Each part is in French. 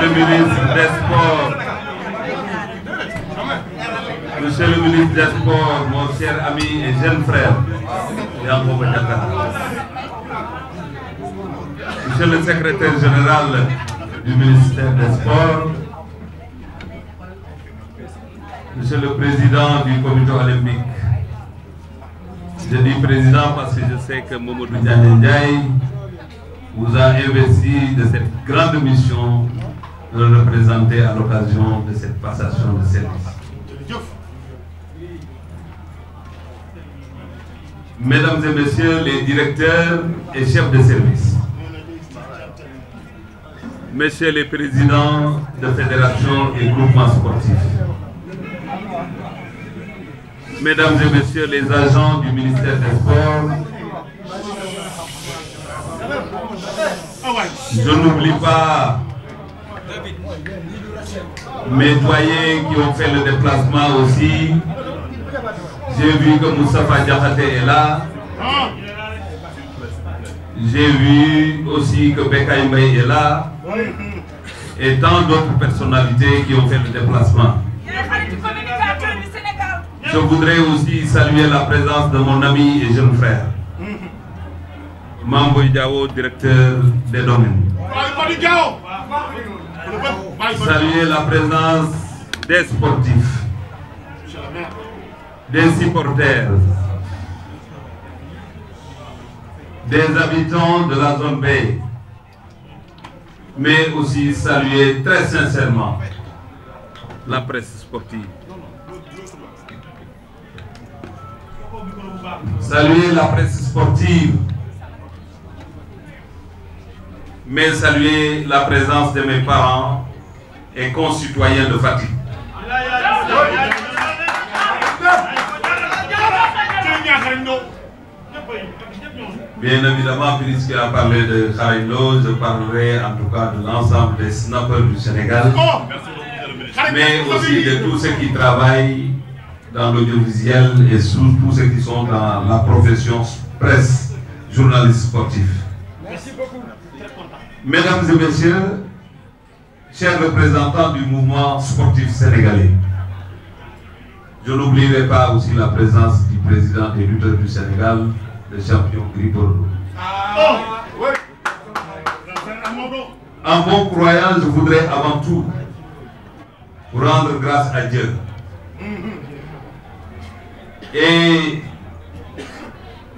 le ministre des Sports, Monsieur le ministre des Sports, mon cher ami et jeune frère, Yankhoba Diattara. Monsieur le secrétaire général du ministère des Sports, Monsieur le président du comité olympique. Je dis président parce que je sais que Mamadou Ndiaye vous a investi de cette grande mission de le représenter à l'occasion de cette passation de service. Mesdames et messieurs les directeurs et chefs de service, messieurs les présidents de fédérations et groupements sportifs, mesdames et messieurs les agents du ministère des Sports, je n'oublie pas mes doyens qui ont fait le déplacement aussi. J'ai vu que Moustapha Diakhaté est là. J'ai vu aussi que Bekay Mbaye est là. Et tant d'autres personnalités qui ont fait le déplacement. Je voudrais aussi saluer la présence de mon ami et jeune frère, Mamboy Diao, directeur des domaines. Saluer la présence des sportifs, des supporters, des habitants de la zone B, mais aussi saluer très sincèrement la presse sportive. Saluer la presse sportive, mais saluer la présence de mes parents et concitoyens de Fatick. Bien évidemment, puisqu'il a parlé de Kharaylo, je parlerai en tout cas de l'ensemble des snappers du Sénégal, mais aussi de tous ceux qui travaillent dans l'audiovisuel et tous ceux qui sont dans la profession presse, journalistes sportifs. Merci beaucoup. Mesdames et messieurs, chers représentants du mouvement sportif sénégalais, je n'oublierai pas aussi la présence du président des lutteurs du Sénégal, le champion Gris Bordeaux. En bon croyant, je voudrais avant tout rendre grâce à Dieu. Et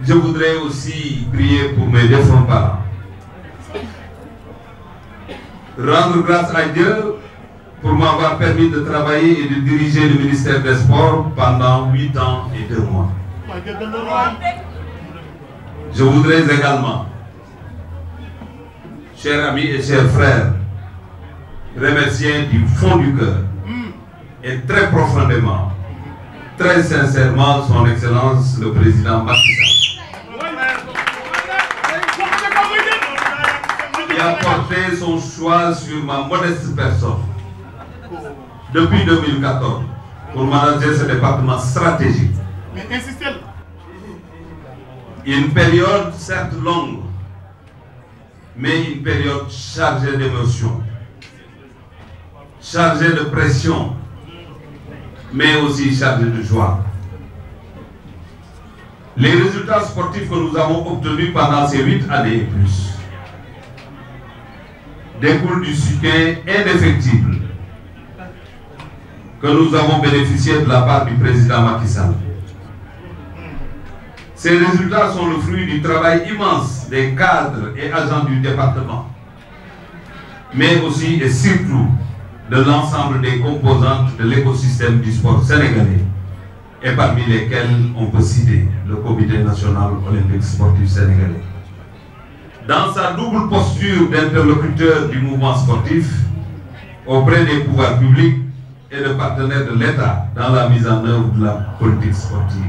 je voudrais aussi prier pour mes défunts parents. Rendre grâce à Dieu pour m'avoir permis de travailler et de diriger le ministère des Sports pendant 8 ans et 2 mois. Je voudrais également, chers amis et chers frères, remercier du fond du cœur et très profondément, très sincèrement, son Excellence le Président Macky Sall, qui a porté son choix sur ma modeste personne depuis 2014 pour manager ce département stratégique. Une période certes longue, mais une période chargée d'émotions, chargée de pression, mais aussi chargée de joie. Les résultats sportifs que nous avons obtenus pendant ces 8 années et plus découlent du soutien indéfectible que nous avons bénéficié de la part du président Macky Sall. Ces résultats sont le fruit du travail immense des cadres et agents du département, mais aussi et surtout de l'ensemble des composantes de l'écosystème du sport sénégalais, et parmi lesquelles on peut citer le Comité national olympique sportif sénégalais. Dans sa double posture d'interlocuteur du mouvement sportif auprès des pouvoirs publics et de partenaires de l'État dans la mise en œuvre de la politique sportive,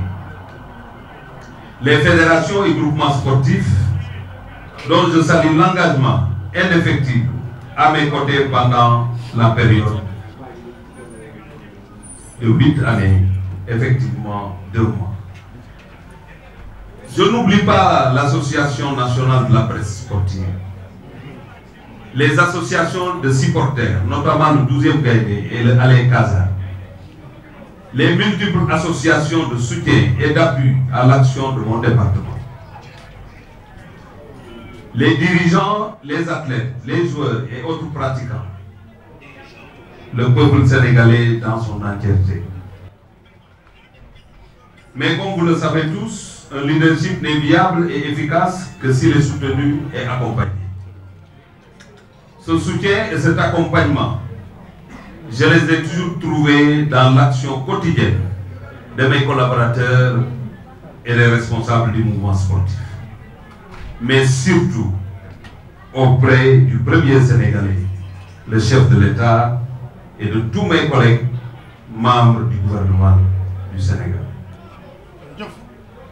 les fédérations et groupements sportifs, dont je salue l'engagement indéfectible à mes côtés pendant la période de 8 années, effectivement 2 mois. Je n'oublie pas l'Association nationale de la presse sportive, les associations de supporters, notamment le 12e Gaïdé et le Alain Casa, les multiples associations de soutien et d'appui à l'action de mon département, les dirigeants, les athlètes, les joueurs et autres pratiquants, le peuple sénégalais dans son entièreté. Mais comme vous le savez tous, un leadership n'est viable et efficace que s'il est soutenu et accompagné. Ce soutien et cet accompagnement, je les ai toujours trouvés dans l'action quotidienne de mes collaborateurs et des responsables du mouvement sportif. Mais surtout auprès du premier Sénégalais, le chef de l'État et de tous mes collègues membres du gouvernement du Sénégal.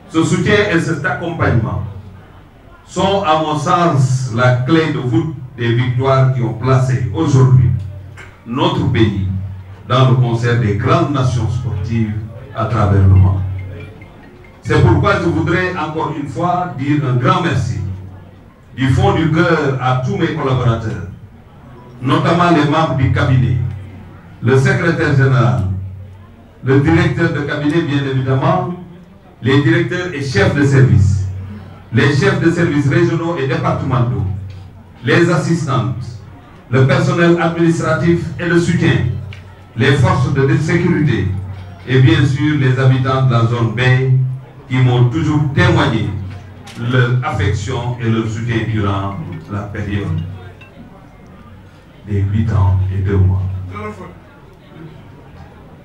Ce soutien et cet accompagnement sont à mon sens la clé de voûte des victoires qui ont placé aujourd'hui notre pays dans le concert des grandes nations sportives à travers le monde. C'est pourquoi je voudrais encore une fois dire un grand merci du fond du cœur à tous mes collaborateurs, notamment les membres du cabinet, le secrétaire général, le directeur de cabinet bien évidemment, les directeurs et chefs de service, les chefs de services régionaux et départementaux, les assistantes, le personnel administratif et de soutien, les forces de sécurité et bien sûr les habitants de la zone B qui m'ont toujours témoigné leur affection et leur soutien durant la période des 8 ans et 2 mois.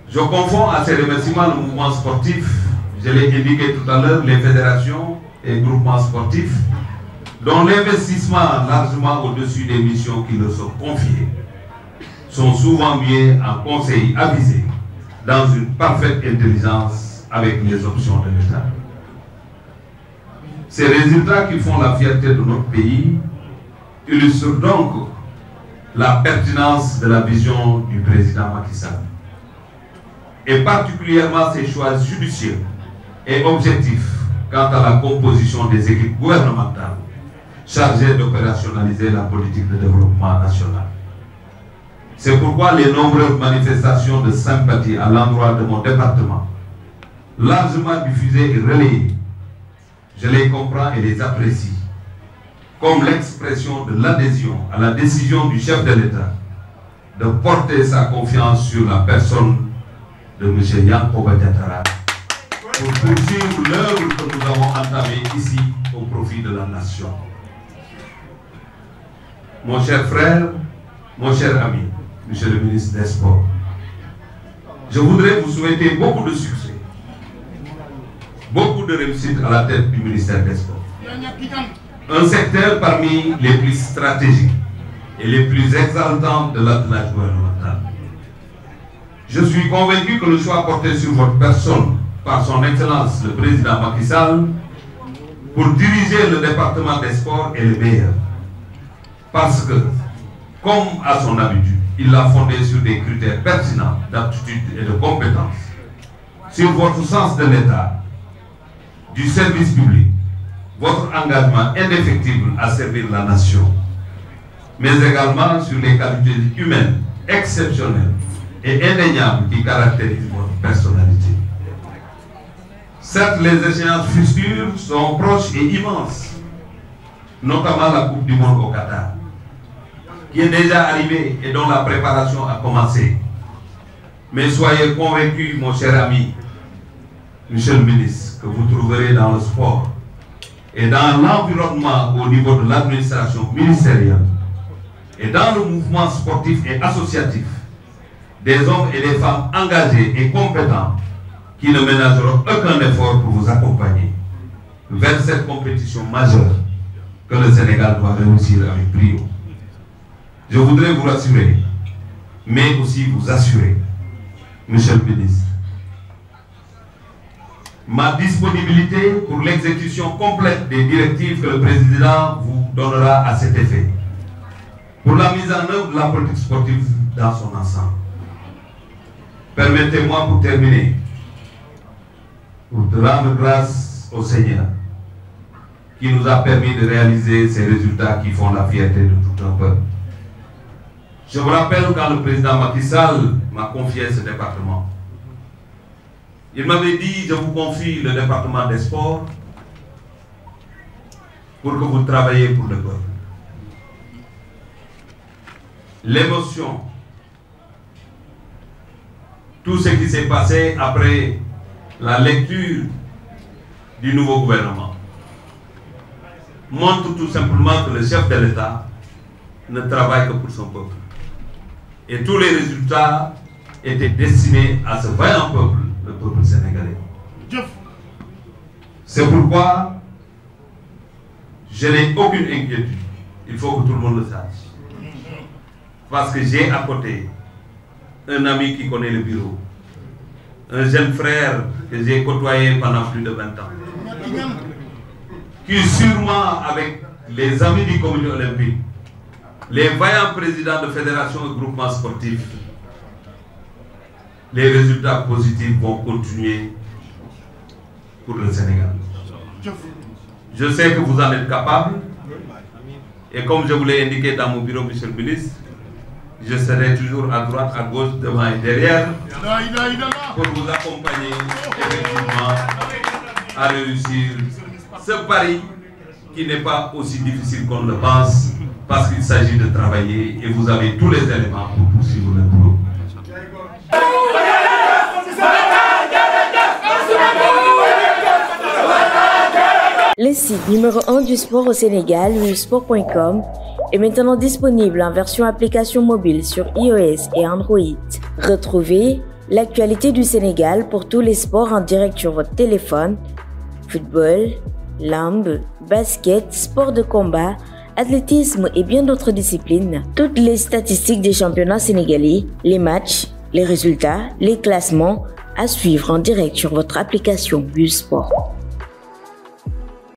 Je confonds à ces remerciements le mouvement sportif, je l'ai indiqué tout à l'heure, les fédérations et groupements sportifs, dont l'investissement largement au-dessus des missions qui leur sont confiées, sont souvent mieux en conseil avisé, dans une parfaite intelligence avec les options de l'État. Ces résultats qui font la fierté de notre pays illustrent donc la pertinence de la vision du président Macky Sall, et particulièrement ses choix judicieux et objectifs quant à la composition des équipes gouvernementales chargées d'opérationnaliser la politique de développement national. C'est pourquoi les nombreuses manifestations de sympathie à l'endroit de mon département, largement diffusées et relayées, je les comprends et les apprécie, comme l'expression de l'adhésion à la décision du chef de l'État de porter sa confiance sur la personne de M. Yankoba Diattara pour poursuivre l'œuvre que nous avons entamée ici au profit de la nation. Mon cher frère, mon cher ami, Monsieur le ministre des Sports, je voudrais vous souhaiter beaucoup de succès, beaucoup de réussite à la tête du ministère des Sports. Un secteur parmi les plus stratégiques et les plus exaltants de l'attelage gouvernemental. Je suis convaincu que le choix porté sur votre personne par son Excellence le Président Macky Sall pour diriger le département des sports est le meilleur. Parce que, comme à son habitude, il l'a fondé sur des critères pertinents d'aptitude et de compétence, sur votre sens de l'État, du service public, votre engagement indéfectible à servir la nation, mais également sur les qualités humaines exceptionnelles et indéniables qui caractérisent votre personnalité. Certes, les échéances futures sont proches et immenses, notamment la Coupe du Monde au Qatar, qui est déjà arrivée et dont la préparation a commencé. Mais soyez convaincus, mon cher ami, Monsieur le ministre, que vous trouverez dans le sport et dans l'environnement au niveau de l'administration ministérielle et dans le mouvement sportif et associatif, des hommes et des femmes engagés et compétents qui ne ménageront aucun effort pour vous accompagner vers cette compétition majeure que le Sénégal doit réussir avec brio. Je voudrais vous rassurer, mais aussi vous assurer, Monsieur le ministre, ma disponibilité pour l'exécution complète des directives que le Président vous donnera à cet effet, pour la mise en œuvre de la politique sportive dans son ensemble. Permettez-moi pour terminer, pour te rendre grâce au Seigneur, qui nous a permis de réaliser ces résultats qui font la fierté de tout un peuple. Je vous rappelle quand le président Macky Sall m'a confié ce département. Il m'avait dit, je vous confie le département des sports pour que vous travailliez pour le peuple. L'émotion, tout ce qui s'est passé après la lecture du nouveau gouvernement montre tout simplement que le chef de l'État ne travaille que pour son peuple. Et tous les résultats étaient destinés à ce vaillant peuple, le peuple sénégalais. C'est pourquoi je n'ai aucune inquiétude. Il faut que tout le monde le sache. Parce que j'ai à côté un ami qui connaît le bureau, un jeune frère que j'ai côtoyé pendant plus de 20 ans, qui sûrement avec les amis du comité olympique, les vaillants présidents de fédérations et groupements sportifs, les résultats positifs vont continuer pour le Sénégal. Je sais que vous en êtes capable et comme je vous l'ai indiqué dans mon bureau, monsieur le ministre, je serai toujours à droite, à gauche, devant et derrière pour vous accompagner effectivement à réussir ce pari qui n'est pas aussi difficile qu'on le pense parce qu'il s'agit de travailler et vous avez tous les éléments pour poursuivre le boulot. Le site numéro 1 du sport au Sénégal, wivsport.com, est maintenant disponible en version application mobile sur iOS et Android. Retrouvez l'actualité du Sénégal pour tous les sports en direct sur votre téléphone: football, lambe, basket, sport de combat, athlétisme et bien d'autres disciplines. Toutes les statistiques des championnats sénégalais, les matchs, les résultats, les classements à suivre en direct sur votre application wivsport.